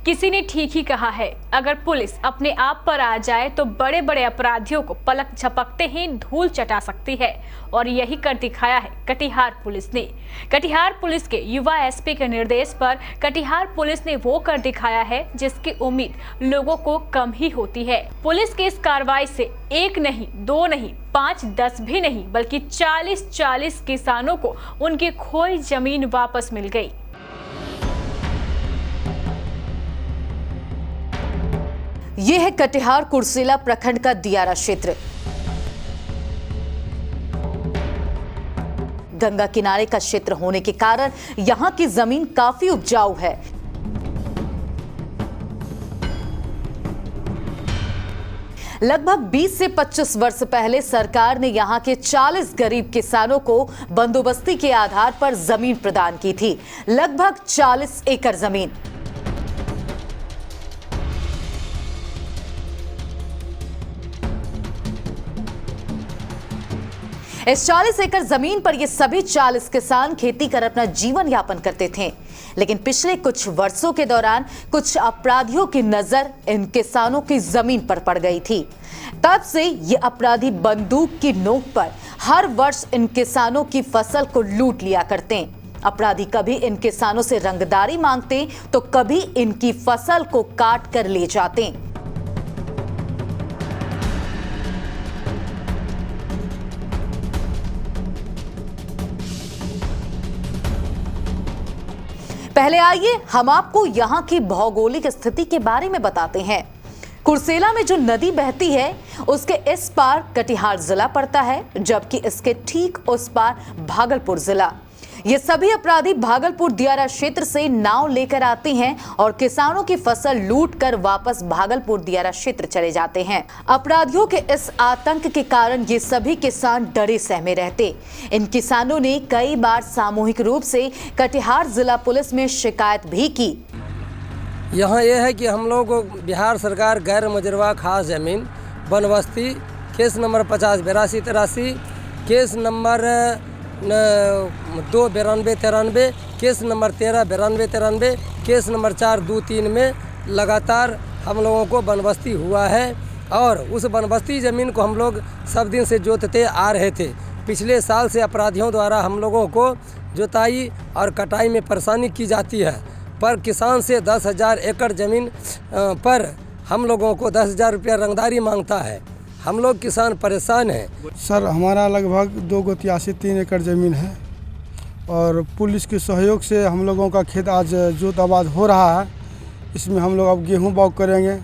किसी ने ठीक ही कहा है, अगर पुलिस अपने आप पर आ जाए तो बड़े बड़े अपराधियों को पलक झपकते ही धूल चटा सकती है। और यही कर दिखाया है कटिहार पुलिस ने। कटिहार पुलिस के युवा एसपी के निर्देश पर कटिहार पुलिस ने वो कर दिखाया है जिसकी उम्मीद लोगों को कम ही होती है। पुलिस की इस कार्रवाई से एक नहीं, दो नहीं, 5, 10 भी नहीं, बल्कि 40 किसानों को उनकी खोई जमीन वापस मिल गई। यह है कटिहार कुर्सेला प्रखंड का दियारा क्षेत्र। गंगा किनारे का क्षेत्र होने के कारण यहां की जमीन काफी उपजाऊ है। लगभग 20 से 25 वर्ष पहले सरकार ने यहां के 40 गरीब किसानों को बंदोबस्ती के आधार पर जमीन प्रदान की थी, लगभग 40 एकड़ जमीन। इस 40 एकड़ जमीन पर ये सभी 40 किसान खेती कर अपना जीवन यापन करते थे। लेकिन पिछले कुछ वर्षों के दौरान कुछ अपराधियों की नजर इन किसानों की जमीन पर पड़ गई थी। तब से ये अपराधी बंदूक की नोक पर हर वर्ष इन किसानों की फसल को लूट लिया करते। अपराधी कभी इन किसानों से रंगदारी मांगते तो कभी इनकी फसल को काट कर ले जाते। पहले आइए हम आपको यहां की भौगोलिक स्थिति के बारे में बताते हैं। कुर्सेला में जो नदी बहती है उसके इस पार कटिहार जिला पड़ता है, जबकि इसके ठीक उस पार भागलपुर जिला। ये सभी अपराधी भागलपुर दियारा क्षेत्र से नाव लेकर आते हैं और किसानों की फसल लूटकर वापस भागलपुर दियारा क्षेत्र चले जाते हैं। अपराधियों के इस आतंक के कारण ये सभी किसान डरे सहमे रहते। इन किसानों ने कई बार सामूहिक रूप से कटिहार जिला पुलिस में शिकायत भी की। यहाँ यह है कि हम लोग को बिहार सरकार गैर मुजरवा खास जमीन बनबस्ती case number 50-82-83, case number 2-92-93, case number 13-92-93, case number 4-2-3 में लगातार हम लोगों को बनबस्ती हुआ है। और उस बनबस्ती ज़मीन को हम लोग सब दिन से जोतते आ रहे थे। पिछले साल से अपराधियों द्वारा हम लोगों को जोताई और कटाई में परेशानी की जाती है, पर किसान से 10,000 एकड़ ज़मीन पर हम लोगों को 10,000 रुपया रंगदारी मांगता है। हम लोग किसान परेशान हैं। सर हमारा लगभग 283 एकड़ ज़मीन है और पुलिस के सहयोग से हम लोगों का खेत आज जोत आबाद हो रहा है। इसमें हम लोग अब गेहूं बाग करेंगे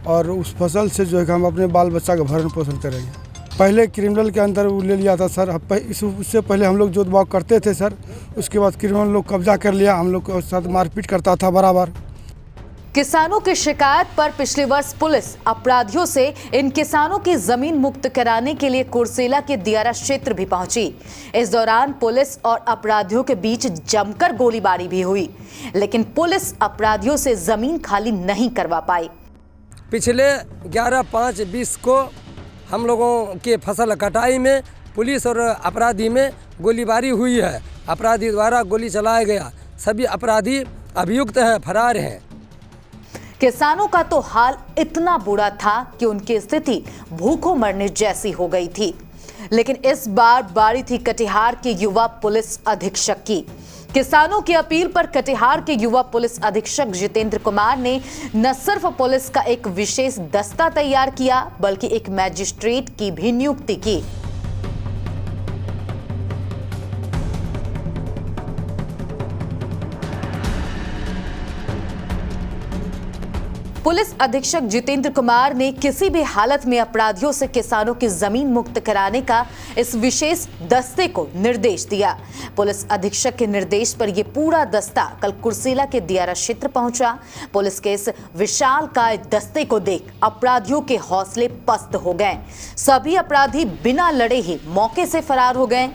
और उस फसल से जो है हम अपने बाल बच्चा का भरण पोषण करेंगे। पहले क्रिमिनल के अंदर वो ले लिया था सर, उससे पहले हम लोग जोत बाग करते थे सर। उसके बाद क्रिमिनल लोग कब्जा कर लिया, हम लोग के साथ मारपीट करता था बराबर। किसानों की शिकायत पर पिछले वर्ष पुलिस अपराधियों से इन किसानों की जमीन मुक्त कराने के लिए कुर्सेला के दियारा क्षेत्र भी पहुंची। इस दौरान पुलिस और अपराधियों के बीच जमकर गोलीबारी भी हुई, लेकिन पुलिस अपराधियों से जमीन खाली नहीं करवा पाई। पिछले 11/5/20 को हम लोगों के फसल कटाई में पुलिस और अपराधी में गोलीबारी हुई है। अपराधी द्वारा गोली चलाया गया। सभी अपराधी अभियुक्त हैं, फरार हैं। किसानों का तो हाल इतना बुरा था कि उनकी स्थिति भूखों मरने जैसी हो गई थी। लेकिन इस बार बारी थी कटिहार के युवा पुलिस अधीक्षक की। किसानों की अपील पर कटिहार के युवा पुलिस अधीक्षक जितेंद्र कुमार ने न सिर्फ पुलिस का एक विशेष दस्ता तैयार किया, बल्कि एक मैजिस्ट्रेट की भी नियुक्ति की। पुलिस अधीक्षक जितेंद्र कुमार ने किसी भी हालत में अपराधियों से किसानों की जमीन मुक्त कराने का इस विशेष दस्ते को निर्देश दिया। पुलिस अधीक्षक के निर्देश पर यह पूरा दस्ता कल कुर्सेला के दियारा क्षेत्र पहुंचा। पुलिस के इस विशालकाय दस्ते को देख अपराधियों के हौसले पस्त हो गए। सभी अपराधी बिना लड़े ही मौके से फरार हो गए।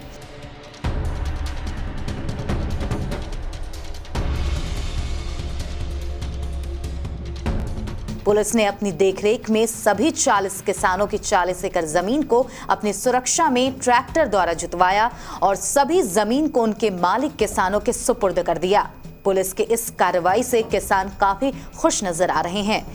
पुलिस ने अपनी देखरेख में सभी 40 किसानों की 40 एकड़ जमीन को अपनी सुरक्षा में ट्रैक्टर द्वारा जुतवाया और सभी जमीन को उनके मालिक किसानों के सुपुर्द कर दिया। पुलिस की इस कार्रवाई से किसान काफी खुश नजर आ रहे हैं।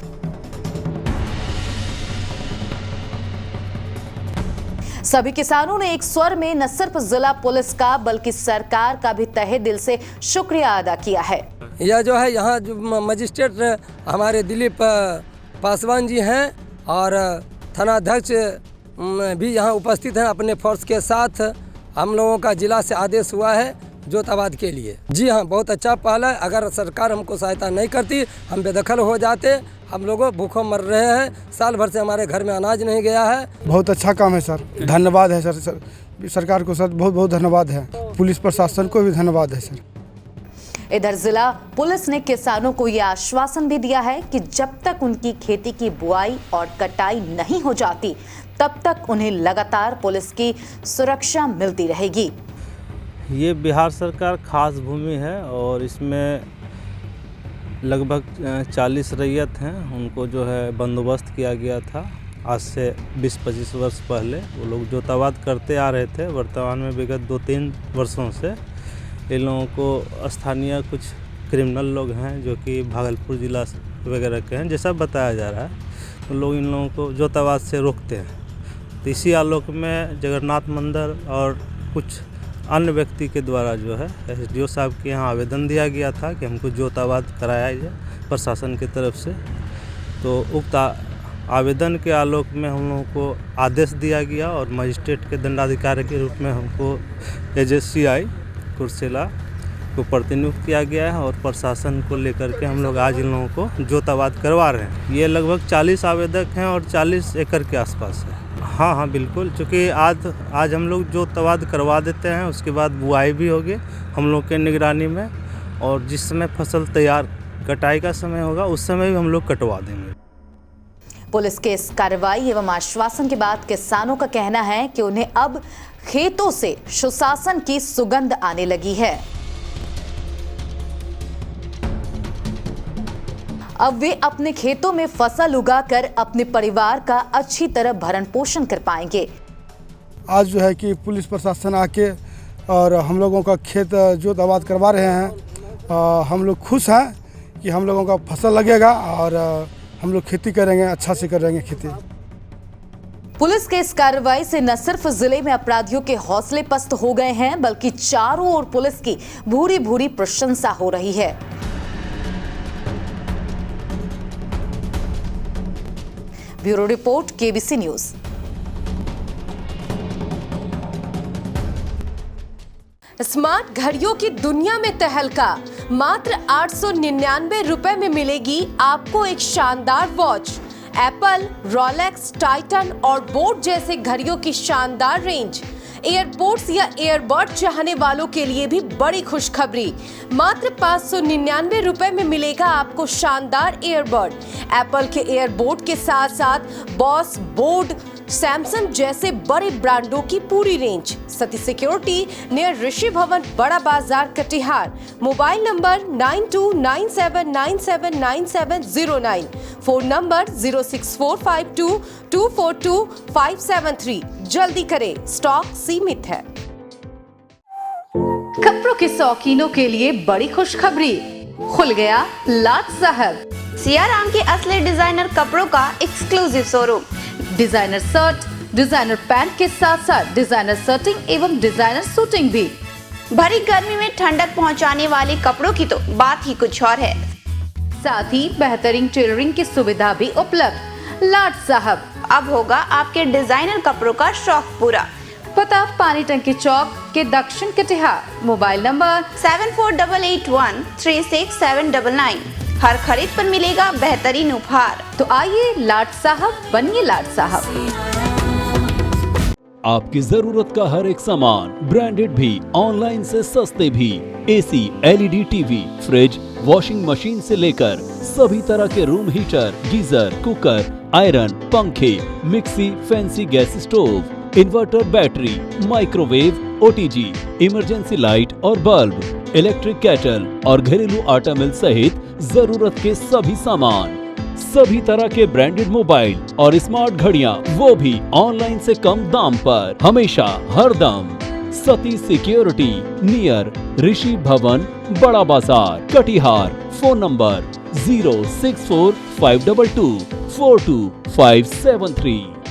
सभी किसानों ने एक स्वर में न सिर्फ जिला पुलिस का बल्कि सरकार का भी तहे दिल से शुक्रिया अदा किया है। यह जो है यहाँ जो मजिस्ट्रेट हमारे दिलीप पासवान जी हैं और थानाध्यक्ष भी यहाँ उपस्थित हैं अपने फोर्स के साथ। हम लोगों का जिला से आदेश हुआ है जोताबाद के लिए। जी हाँ, बहुत अच्छा पहल है। अगर सरकार हमको सहायता नहीं करती हम बेदखल हो जाते। हम लोग भूखों मर रहे हैं, साल भर से हमारे घर में अनाज नहीं गया है। बहुत अच्छा काम है सर, धन्यवाद है सर सरकार को सर, बहुत बहुत धन्यवाद है। पुलिस प्रशासन को भी धन्यवाद है सर। इधर जिला पुलिस ने किसानों को यह आश्वासन भी दिया है कि जब तक उनकी खेती की बुआई और कटाई नहीं हो जाती तब तक उन्हें लगातार पुलिस की सुरक्षा मिलती रहेगी। ये बिहार सरकार खास भूमि है और इसमें लगभग 40 रैयत हैं। उनको जो है बंदोबस्त किया गया था आज से 20-25 वर्ष पहले। वो लोग जोताबाद करते आ रहे थे। वर्तमान में विगत 2-3 वर्षों से इन लोगों को स्थानीय कुछ क्रिमिनल लोग हैं जो कि भागलपुर जिला वगैरह के हैं, जैसा बताया जा रहा है। तो लोग इन लोगों को जोताबाद से रोकते हैं। तो इसी आलोक में जगन्नाथ मंदिर और कुछ अन्य व्यक्ति के द्वारा जो है SDO साहब के यहाँ आवेदन दिया गया था कि हमको जोताबाद कराया जाए प्रशासन की तरफ से। तो उक्त आवेदन के आलोक में हम लोगों को आदेश दिया गया और मजिस्ट्रेट के दंडाधिकारी के रूप में हमको AJCI कुर्सेला को प्रतिनियुक्त किया गया है और प्रशासन को लेकर के हम लोग आज इन लोगों को जोताबाद करवा रहे हैं। ये लगभग 40 आवेदक हैं और 40 एकड़ के आसपास है। हाँ, बिल्कुल, क्योंकि आज हम लोग जोताबाद करवा देते हैं, उसके बाद बुआई भी होगी हम लोग के निगरानी में, और जिस समय फसल तैयार कटाई का समय होगा उस समय भी हम लोग कटवा देंगे। पुलिस के इस कार्रवाई एवं आश्वासन के बाद किसानों का कहना है कि उन्हें अब खेतों से सुशासन की सुगंध आने लगी है। अब वे अपने खेतों में फसल उगाकर अपने परिवार का अच्छी तरह भरण पोषण कर पाएंगे। आज जो है कि पुलिस प्रशासन आके और हम लोगों का खेत जोताबाद करवा रहे हैं। हम लोग खुश हैं कि हम लोगों का फसल लगेगा और हम लोग खेती करेंगे, अच्छा से करेंगे खेती। पुलिस के इस कार्रवाई से न सिर्फ जिले में अपराधियों के हौसले पस्त हो गए हैं बल्कि चारों ओर पुलिस की भूरी भूरी प्रशंसा हो रही है। Bureau report, KBC news. Smart घड़ियों की दुनिया में तहलका। मात्र 899 रुपए में मिलेगी आपको एक शानदार वॉच। एप्पल, रोलेक्स, टाइटन और बोट जैसे घड़ियों की शानदार रेंज। एयरपोर्ट्स या एयरबर्ड चाहने वालों के लिए भी बड़ी खुशखबरी। मात्र 599 रुपए में मिलेगा आपको शानदार एयरबर्ड। एप्पल के एयरबोट के साथ साथ बॉस, बोट, सैमसंग जैसे बड़े ब्रांडों की पूरी रेंज। सती सिक्योरिटी नियर ऋषि भवन, बड़ा बाजार, Katihar. Mobile number 9297979709। Phone number 06452242573। जल्दी करें, स्टॉक सीमित है। कपड़ों के शौकीनों के लिए बड़ी खुशखबरी, खुल गया लाट साहब। सियाराम के असली डिजाइनर कपड़ों का exclusive showroom. Designer shirt, designer pant के साथ साथ डिजाइनर शर्टिंग एवं डिजाइनर सूटिंग भी। भरी गर्मी में ठंडक पहुंचाने वाले कपड़ों की तो बात ही कुछ और है। साथ ही बेहतरीन टेलरिंग की सुविधा भी उपलब्ध। लाट साहब, अब होगा आपके डिजाइनर कपड़ों का शौक पूरा। पता पानी टंकी चौक के दक्षिण कटिहार। Mobile number 7488136799। हर खरीद पर मिलेगा बेहतरीन उपहार। तो आइए लाट साहब बनिए लाट साहब। आपकी जरूरत का हर एक सामान ब्रांडेड भी, ऑनलाइन से सस्ते भी। AC, LED TV, fridge, washing machine से लेकर सभी तरह के room heater, geyser, cooker, iron, पंखे, mixie, fancy gas stove, inverter, battery, microwave, OTG, emergency light और बल्ब, इलेक्ट्रिक केटल और घरेलू आटा मिल सहित जरूरत के सभी सामान, सभी तरह के ब्रांडेड मोबाइल और स्मार्ट घड़ियां, वो भी ऑनलाइन से कम दाम पर, हमेशा हर दम। सती सिक्योरिटी नियर ऋषि भवन बड़ा बाजार कटिहार। Phone number 06452242573।